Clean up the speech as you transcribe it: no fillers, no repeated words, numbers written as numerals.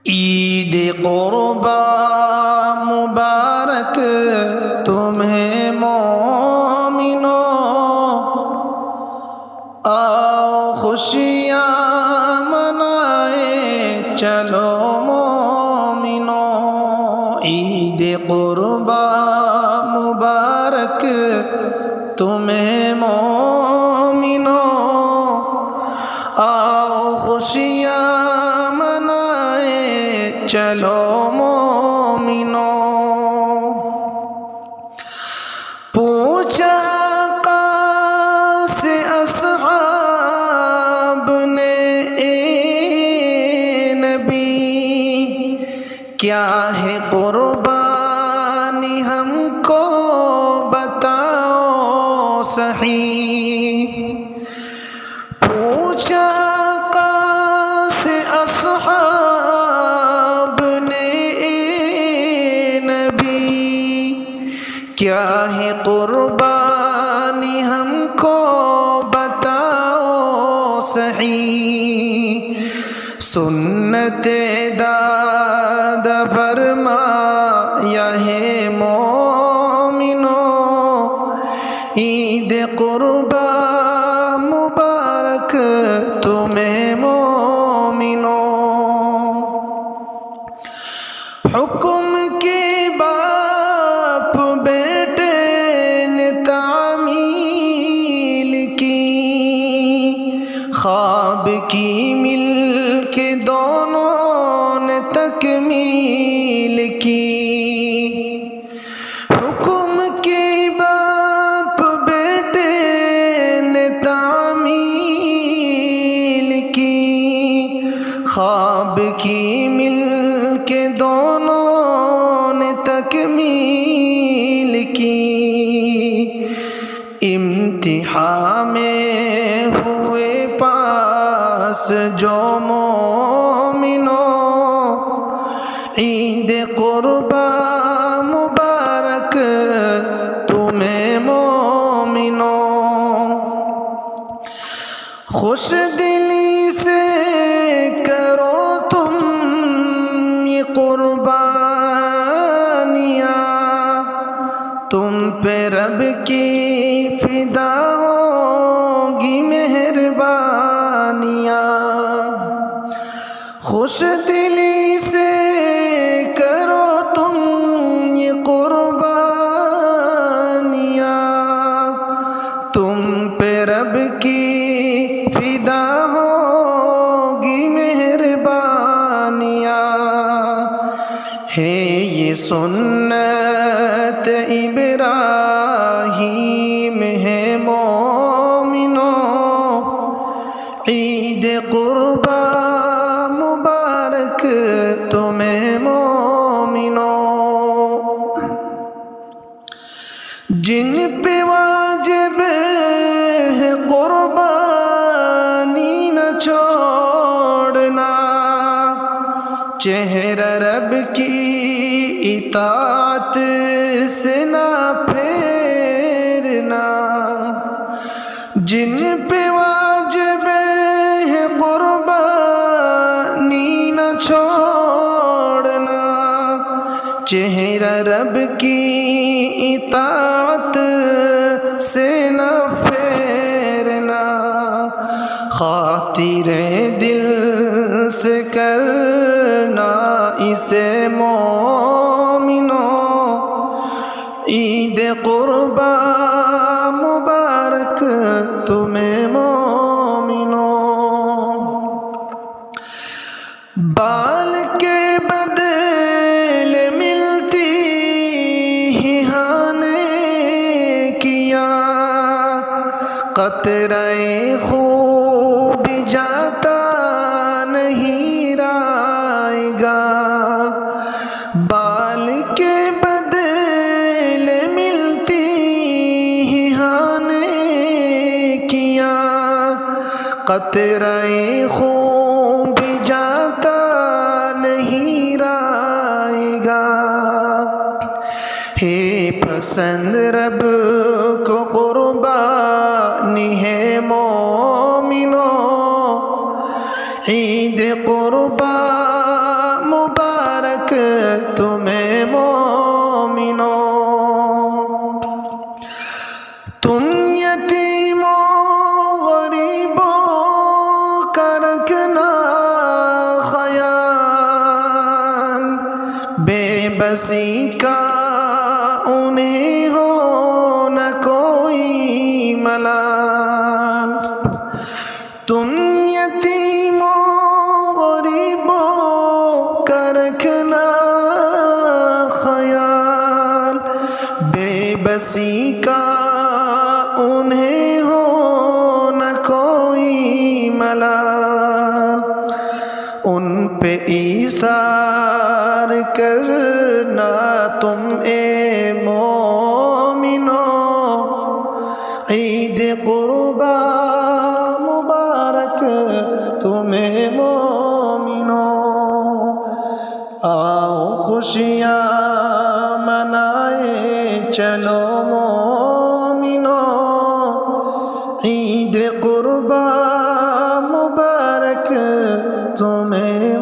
عید قربا مبارک تمہیں مومنو، آؤ خوشیاں منائے چلو مومنو۔ عید قربا مبارک تمہیں مومنو، آؤ خوشیاں چلو مومنو۔ پوچھا آقا سے اصحاب نے اے نبی، کیا ہے قربانی ہم کو بتاؤ صحیح۔ پوچھا کیا ہے قربانی ہم کو بتاؤ صحیح۔ سنت داد فرمایا ہے مومنو، عید قربا مبارک تمہیں مومنو۔ حکم کے باپ بیٹے نے تعمیل کی، خواب کی مل کے دونوں نے تکمیل کی۔ حکم کے باپ بیٹے نے تعمیل کی، خواب کی مل کے دونوں نے تکمیل کی۔ امتحان میں ہوئے پاس جو مومنو، عید قربا مبارک تمہیں مومنو۔ خوش دلی سے کرو تم یہ قربانیاں، تم پہ رب کی فدا ہوگی مہربانیاں۔ خوش دلی سے کرو تم یہ قربانیاں، تم پہ رب کی فدا ہوگی مہربانیاں۔ ہے یہ سنت ابراہیم ہے مومنو، عید قربا مبارک تمہیں مومنو۔ جن پہ واجب ہے قربانی نہ چھوڑنا، چہرہ رب کی اطاعت سے نہ پھیرنا۔ جن پہ واجب ہے قربانی نہ چھوڑنا، چہرہ رب کی اطاعت سے نہ پھیرنا۔ خاطر دل سے کرنا اسے مومنو، عید قربا مبارک تمہیں مومنو۔ بال کے بدلے ملتی ہی ہانے کیا، قطرہ خوب جاتا نہیں رائے گا۔ بال کے بدلے ملتی ہی ہانے کیا، قطرہ خوب جاتا نہیں رائے گا۔ ہے پسند رب کو قربانی ہے مومنو، عید قربا مبارک تمہیں مومنو، تم یتیموں غریبوں کا رکھنا خیال، بے بسی کا انہیں ہو نہ کوئی ملال، تم یتیموں غریبوں کا رکھنا خیال، بے بسی کا انہیں ہو نہ کوئی ملال، ان پہ ایثار کرنا تم اے مومنو، عید قربا مبارک تمہیں مومنو، آؤ خوشیاں منائے چلو مومنو، عید قربا مبارک تمہیں